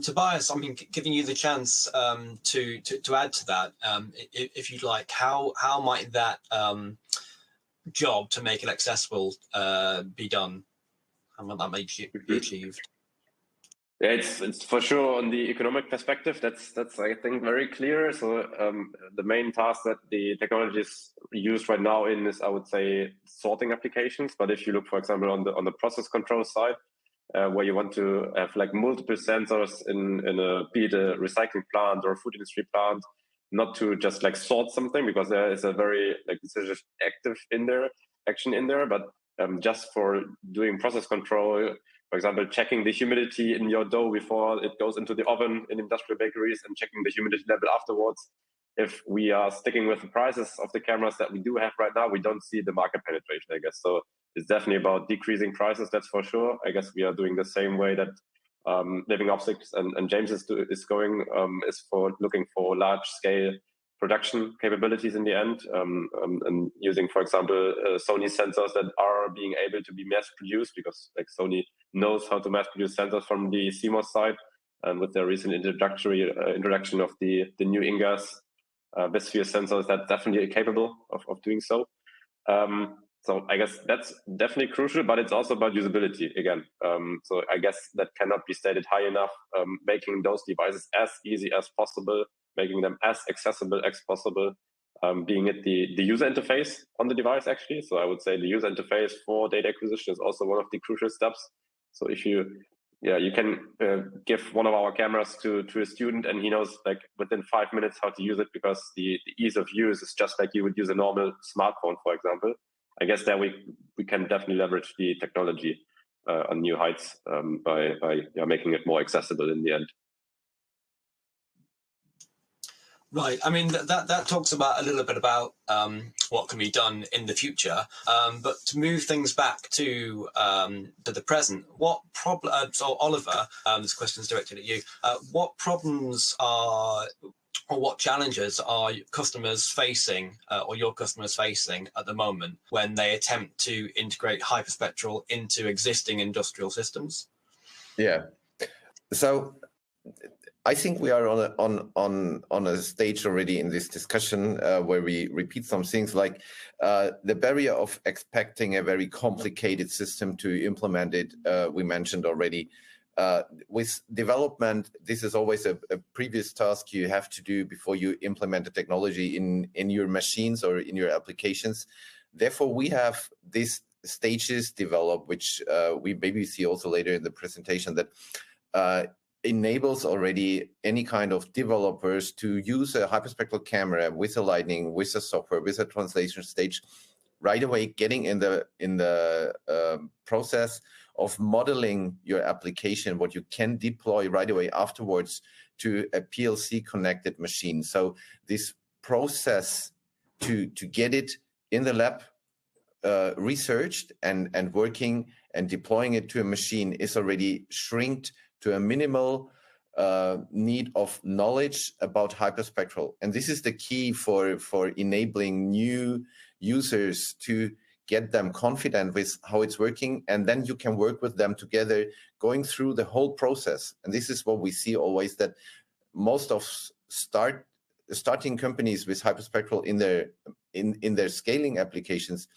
Tobias, I mean, giving you the chance to add to that, if you'd like, how might that job to make it accessible be done? How might that be achieved? Yeah, it's for sure on the economic perspective. That's I think very clear. So the main task that the technology is used right now in is, I would say, sorting applications. But if you look, for example, on the process control side, where you want to have like multiple sensors in a, be it a recycling plant or a food industry plant, not to just like sort something because there is a very like decision active action in there, but just for doing process control. For example, checking the humidity in your dough before it goes into the oven in industrial bakeries and checking the humidity level afterwards. If we are sticking with the prices of the cameras that we do have right now, we don't see the market penetration, I guess. So it's definitely about decreasing prices, that's for sure. I guess we are doing the same way that Living Optics and James is going, is for looking for large scale production capabilities in the end, and using, for example, Sony sensors that are being able to be mass produced because like Sony knows how to mass produce sensors from the CMOS side, and with their recent introduction of the new InGaAs Bisphere sensors, that's definitely capable of doing so. So I guess that's definitely crucial, but it's also about usability again. So I guess that cannot be stated high enough. Making those devices as easy as possible, making them as accessible as possible, being it the user interface on the device actually. So I would say the user interface for data acquisition is also one of the crucial steps. So if you can give one of our cameras to a student and he knows like within 5 minutes how to use it because the ease of use is just like you would use a normal smartphone, for example. I guess that we can definitely leverage the technology on new heights by making it more accessible in the end. Right. I mean, that talks about a little bit about what can be done in the future. But to move things back to the present, what problem? So Oliver, this question is directed at you. What problems are or what challenges are customers facing or your customers facing at the moment when they attempt to integrate hyperspectral into existing industrial systems? Yeah. So I think we are on a stage already in this discussion where we repeat some things like the barrier of expecting a very complicated system to implement it. We mentioned already. With development, this is always a previous task you have to do before you implement the technology in your machines or in your applications. Therefore, we have these stages developed, which we maybe see also later in the presentation, that enables already any kind of developers to use a hyperspectral camera with a lighting, with a software, with a translation stage, right away getting in the process of modeling your application, what you can deploy right away afterwards to a PLC connected machine. So this process to get it in the lab researched and working and deploying it to a machine is already shrinked to a minimal need of knowledge about hyperspectral. And this is the key for enabling new users to get them confident with how it's working, and then you can work with them together going through the whole process. And this is what we see always, that most of starting companies with hyperspectral in their scaling applications,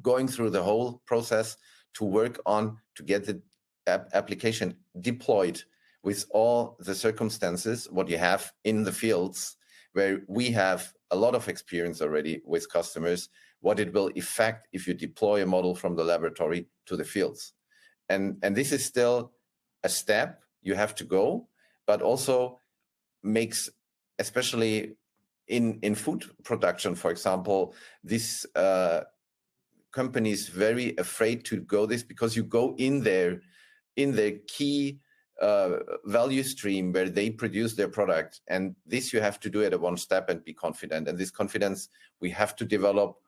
going through the whole process to work on to get the application deployed with all the circumstances what you have in the fields, where we have a lot of experience already with customers, what it will affect if you deploy a model from the laboratory to the fields. And this is still a step you have to go, but also makes, especially in food production, for example, this companies very afraid to go this, because you go in their key value stream where they produce their product, and this you have to do at a one step and be confident. And this confidence we have to develop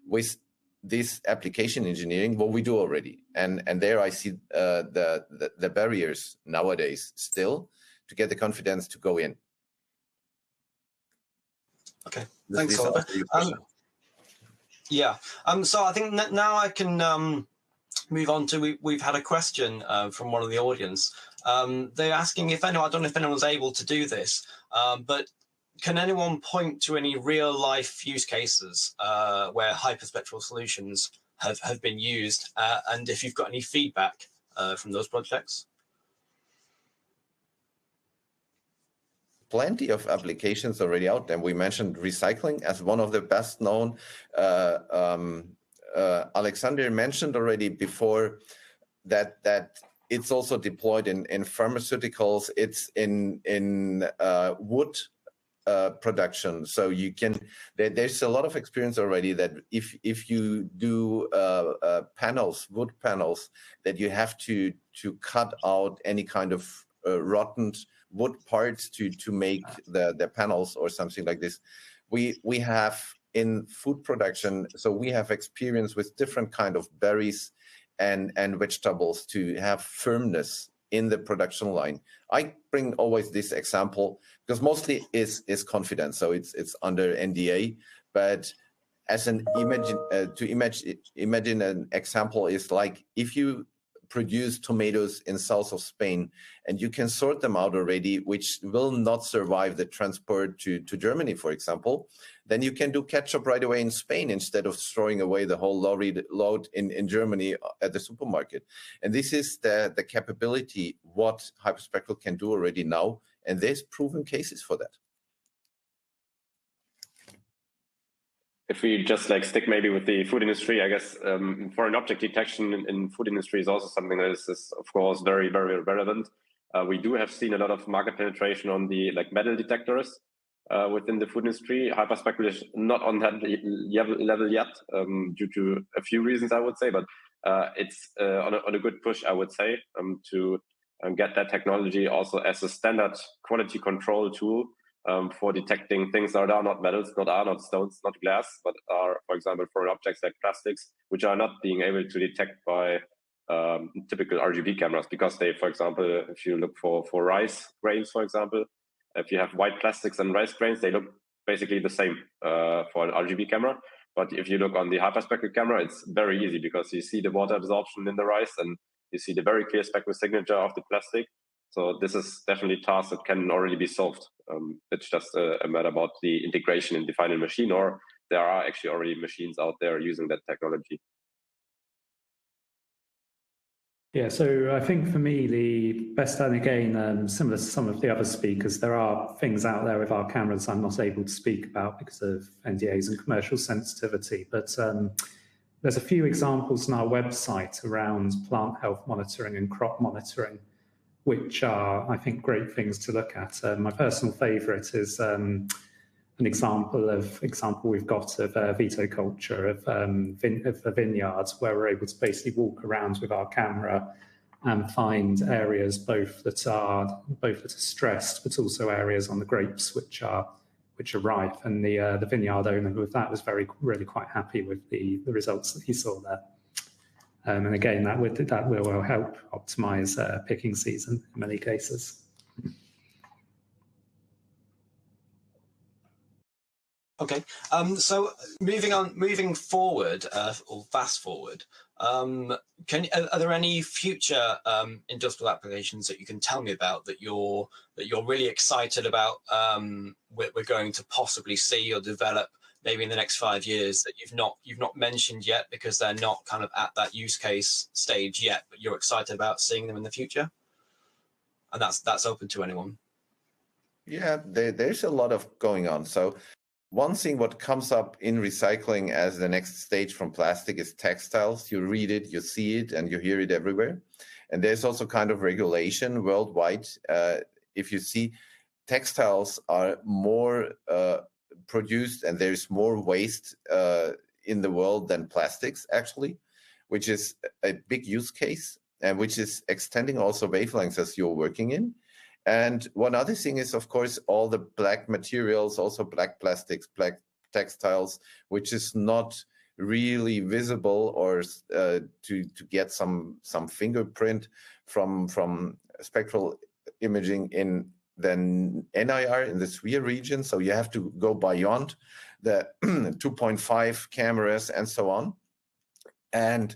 with this application engineering, what we do already. And there I see the barriers nowadays still to get the confidence to go in. Okay, thanks, Oliver. Yeah, so I think now I can move on to, we've had a question from one of the audience. They're asking if anyone, I don't know if anyone's able to do this, but can anyone point to any real life use cases where hyperspectral solutions have been used, and if you've got any feedback from those projects? plenty of applications already out there. We mentioned recycling as one of the best known. Alexander mentioned already before that it's also deployed in pharmaceuticals. It's in wood production. So you can, there's a lot of experience already that if you do panels, wood panels, that you have to cut out any kind of rotten wood parts to make the panels or something like this. We have in food production, so we have experience with different kind of berries and vegetables to have firmness in the production line. I bring always this example because mostly is confidence, so it's under NDA. But as an imagine an example is like if you produce tomatoes in south of Spain and you can sort them out already, which will not survive the transport to Germany, for example, then you can do ketchup right away in Spain instead of throwing away the whole lorry load in Germany at the supermarket. And this is the capability what Hyperspectral can do already now, and there's proven cases for that. If we just like stick maybe with the food industry, I guess foreign object detection in food industry is also something that is of course very, very relevant. We do have seen a lot of market penetration on the like metal detectors within the food industry. Hyperspectral is not on that level yet due to a few reasons, I would say, but it's on a good push, I would say, to get that technology also as a standard quality control tool for detecting things that are not metals, not stones, not glass, but are, for example, foreign objects like plastics, which are not being able to detect by typical RGB cameras, because they, for example, if you look for rice grains, for example, if you have white plastics and rice grains, they look basically the same for an RGB camera. But if you look on the hyperspectral camera, it's very easy because you see the water absorption in the rice and you see the very clear spectral signature of the plastic. So this is definitely a task that can already be solved. It's just a matter about the integration in the final machine, or there are actually already machines out there using that technology. Yeah, so I think for me, the best, and again, similar to some of the other speakers, there are things out there with our cameras I'm not able to speak about because of NDAs and commercial sensitivity, but there's a few examples on our website around plant health monitoring and crop monitoring, which are, I think, great things to look at. My personal favourite is an example we've got of viticulture of vineyards, where we're able to basically walk around with our camera and find areas both that are stressed, but also areas on the grapes which are ripe. And the vineyard owner with that was really quite happy with the results that he saw there. And again, that will help optimize picking season in many cases. Okay, so moving forward, or fast forward, are there any future industrial applications that you can tell me about that you're really excited about? We're going to possibly see or develop maybe in the next 5 years that you've not mentioned yet because they're not kind of at that use case stage yet, but you're excited about seeing them in the future, and that's open to anyone. Yeah, there's a lot of going on. So one thing what comes up in recycling as the next stage from plastic is textiles. You read it, you see it, and you hear it everywhere. And there's also kind of regulation worldwide. If you see, textiles are more produced and there's more waste in the world than plastics, actually, which is a big use case and which is extending also wavelengths as you're working in. And one other thing is, of course, all the black materials, also black plastics, black textiles, which is not really visible, or to get some fingerprint from spectral imaging in the NIR, in the sphere region. So you have to go beyond the 2.5 cameras and so on. And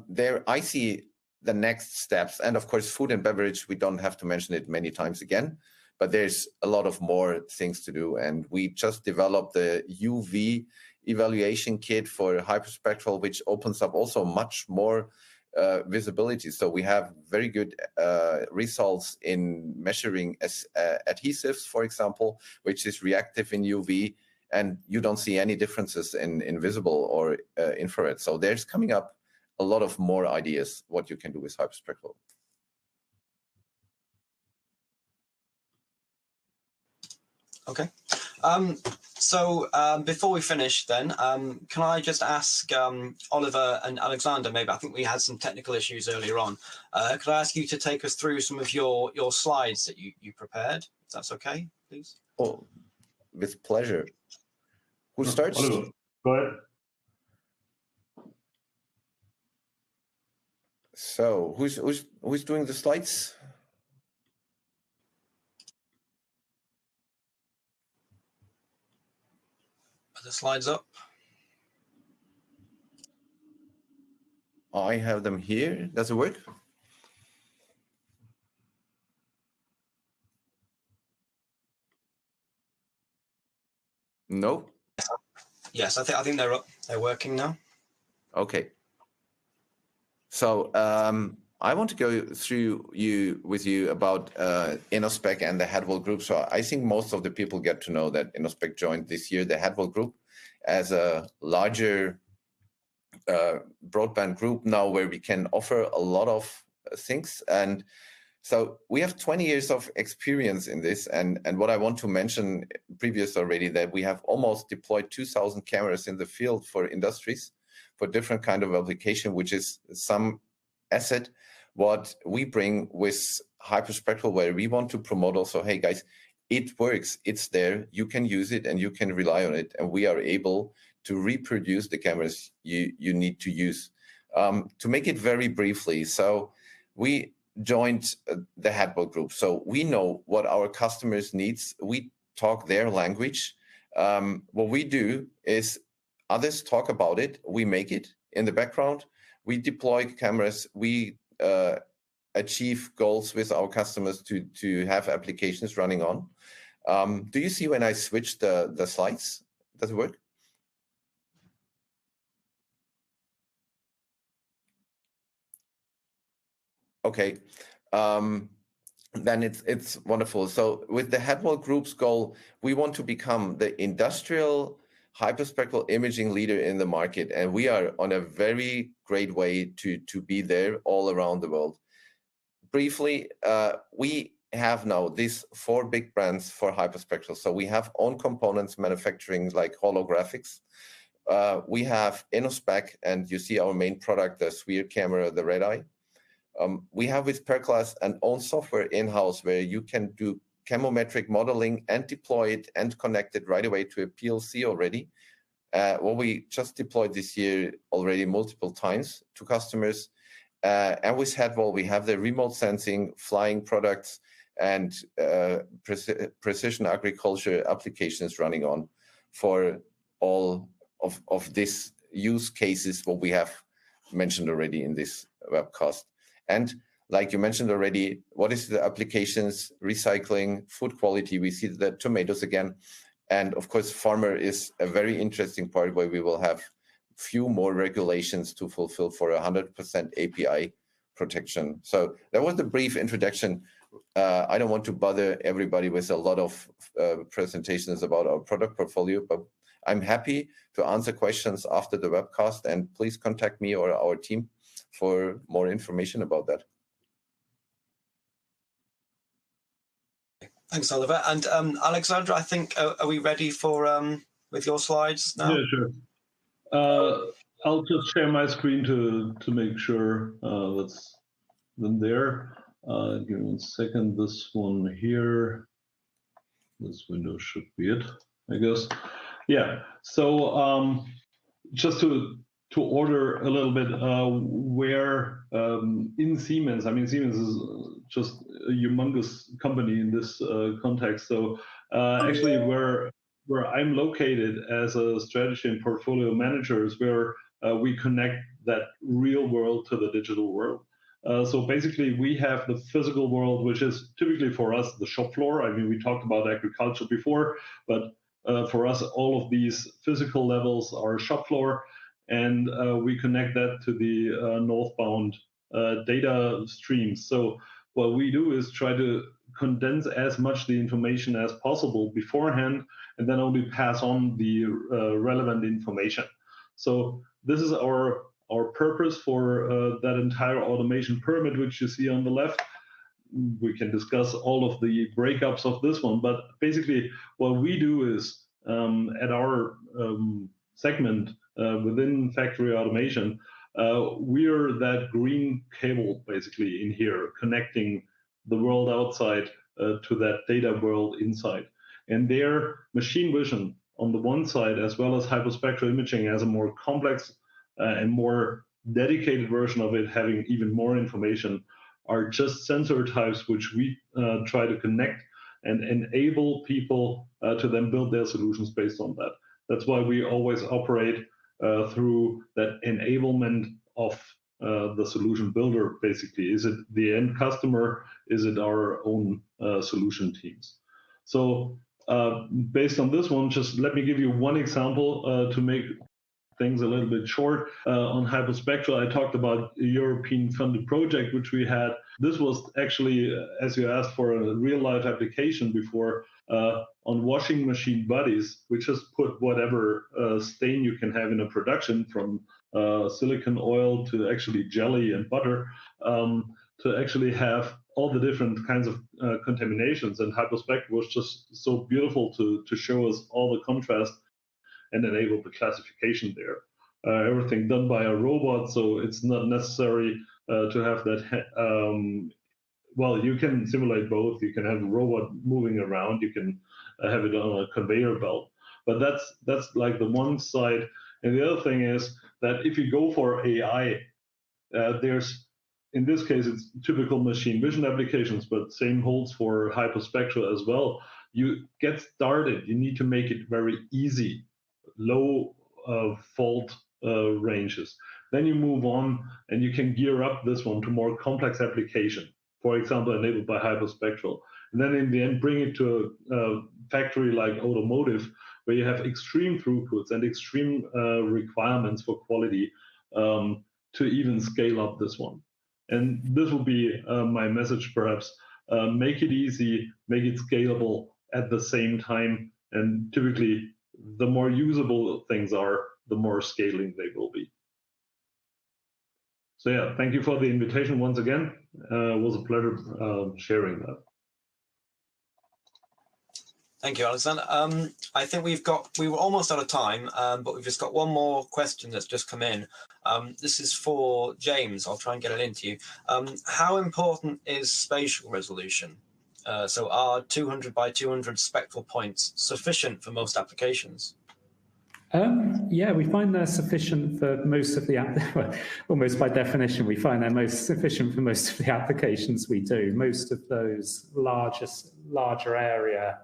there I see the next steps. And of course, food and beverage, we don't have to mention it many times again, but there's a lot of more things to do. And we just developed the UV evaluation kit for Hyperspectral, which opens up also much more visibility. So we have very good results in measuring adhesives, for example, which is reactive in UV, and you don't see any differences in visible or infrared. So there's coming up a lot of more ideas what you can do with hyperspectral. Okay. Before we finish then, can I just ask Oliver and Alexander, maybe, I think we had some technical issues earlier on. Could I ask you to take us through some of your slides that you prepared, if that's okay, please? Oh, with pleasure. Who starts? Oliver, go ahead. So who's doing the slides? Are the slides up? I have them here. Does it work? No. Yes, I think they're up. They're working now. Okay. So I want to go through with you about InnoSpec and the Headwall group. So I think most of the people get to know that InnoSpec joined this year the Headwall group as a larger broadband group now, where we can offer a lot of things. And so we have 20 years of experience in this. And what I want to mention previous already, that we have almost deployed 2,000 cameras in the field for industries for different kind of application, which is some asset what we bring with Hyperspectral, where we want to promote also, hey guys, it works, it's there, you can use it and you can rely on it. And we are able to reproduce the cameras you need to use. To make it very briefly, so we joined the Headwall group. So we know what our customers needs. We talk their language. What we do is others talk about it. We make it in the background. We deploy cameras. We achieve goals with our customers to have applications running on. Do you see when I switch the slides? Does it work? Okay. Then it's wonderful. So with the Headwall Group's goal, we want to become the industrial hyperspectral imaging leader in the market, and we are on a very great way to be there all around the world. Briefly, we have now these 4 big brands for hyperspectral. So we have own components manufacturing like holographics. We have InnoSpec, and you see our main product, the sphere camera, the red eye. We have with Perclass an own software in-house where you can do chemometric modeling and deploy it and connect it right away to a PLC already. What we just deployed this year already multiple times to customers. And with Headwall, we have the remote sensing, flying products, and precision agriculture applications running on for all of these use cases, what we have mentioned already in this webcast. And like you mentioned already, what is the applications? Recycling, food quality. We see the tomatoes again. And of course, farmer is a very interesting part where we will have few more regulations to fulfill for 100% API protection. So that was the brief introduction. I don't want to bother everybody with a lot of presentations about our product portfolio, but I'm happy to answer questions after the webcast, and please contact me or our team for more information about that. Thanks, Oliver. And Alexandra, I think, are we ready for with your slides now? Yeah, sure. I'll just share my screen to make sure that's then there. Give me 1 second. This one here, this window should be it, I guess. Yeah. So just to order a little bit where in Siemens, I mean, Siemens is just a humongous company in this context. So actually where I'm located as a strategy and portfolio manager is where we connect that real world to the digital world. So basically we have the physical world, which is typically for us the shop floor. I mean, we talked about agriculture before, but for us, all of these physical levels are shop floor. and we connect that to the northbound data streams. So what we do is try to condense as much the information as possible beforehand, and then only pass on the relevant information. So this is our purpose for that entire automation pyramid, which you see on the left. We can discuss all of the breakups of this one, but basically what we do is at our segment within factory automation, we're that green cable basically in here connecting the world outside to that data world inside. And there, machine vision on the one side, as well as hyperspectral imaging as a more complex and more dedicated version of it, having even more information, are just sensor types which we try to connect and enable people to then build their solutions based on that. That's why we always operate through that enablement of the solution builder, basically. Is it the end customer? Is it our own solution teams? So based on this one, just let me give you one example to make things a little bit short. On Hyperspectral, I talked about a European funded project which we had. This was actually, as you asked for, a real life application before on washing machine bodies. We just put whatever stain you can have in a production, from silicone oil to actually jelly and butter, to actually have all the different kinds of contaminations. And Hyperspectral was just so beautiful to show us all the contrast and enable the classification there. Everything done by a robot, so it's not necessary to have that. Well, you can simulate both. You can have a robot moving around. You can have it on a conveyor belt. But that's like the one side. And the other thing is that if you go for AI, there's, in this case, it's typical machine vision applications, but same holds for hyperspectral as well. You get started, you need to make it very easy, low fault ranges. Then you move on and you can gear up this one to more complex application, for example, enabled by hyperspectral. And then in the end, bring it to a factory like automotive, where you have extreme throughputs and extreme requirements for quality to even scale up this one. And this will be my message, perhaps. Make it easy, make it scalable at the same time. And typically, the more usable things are, the more scaling they will be. So yeah, thank you for the invitation once again. It was a pleasure sharing that. Thank you, Alexander. I think we were almost out of time, but we've just got one more question that's just come in. This is for James. I'll try and get it into you. How important is spatial resolution? So are 200 by 200 spectral points sufficient for most applications? Yeah, we find they're sufficient for most of the, well, almost by definition, we find they're most sufficient for most of the applications we do. Most of those larger area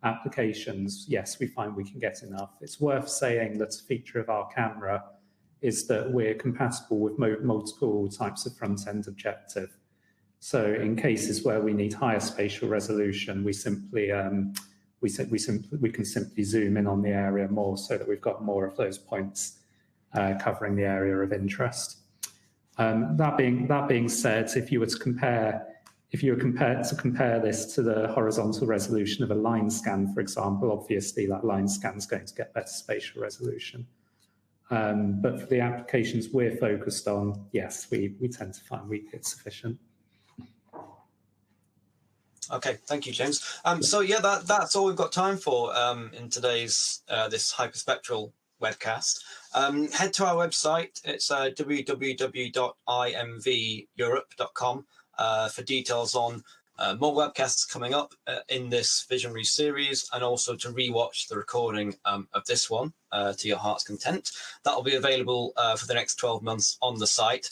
applications, yes, we find we can get enough. It's worth saying that a feature of our camera is that we're compatible with multiple types of front-end objective. So in cases where we need higher spatial resolution, we can simply zoom in on the area more, so that we've got more of those points covering the area of interest. That being said, if you were to compare this to the horizontal resolution of a line scan, for example, obviously that line scan is going to get better spatial resolution. But for the applications we're focused on, yes, we tend to find it's sufficient. Okay, thank you, James. So yeah, that's all we've got time for in today's this hyperspectral webcast. Head to our website. It's www.imveurope.com for details on more webcasts coming up in this visionary series, and also to rewatch the recording of this one to your heart's content. That will be available for the next 12 months on the site.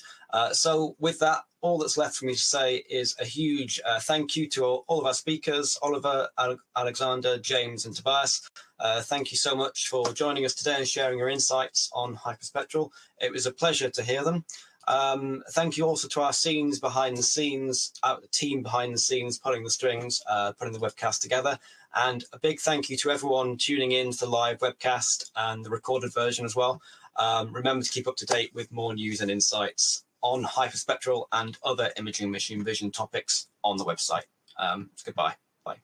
So with that, all that's left for me to say is a huge thank you to all of our speakers, Oliver, Alexander, James, and Tobias. Thank you so much for joining us today and sharing your insights on Hyperspectral. It was a pleasure to hear them. Thank you also to our scenes behind the scenes, the team behind the scenes, pulling the strings, putting the webcast together. And a big thank you to everyone tuning in to the live webcast and the recorded version as well. Remember to keep up to date with more news and insights on hyperspectral and other imaging machine vision topics on the website. Goodbye. Bye.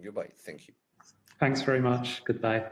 Goodbye. Thank you. Thanks very much. Goodbye.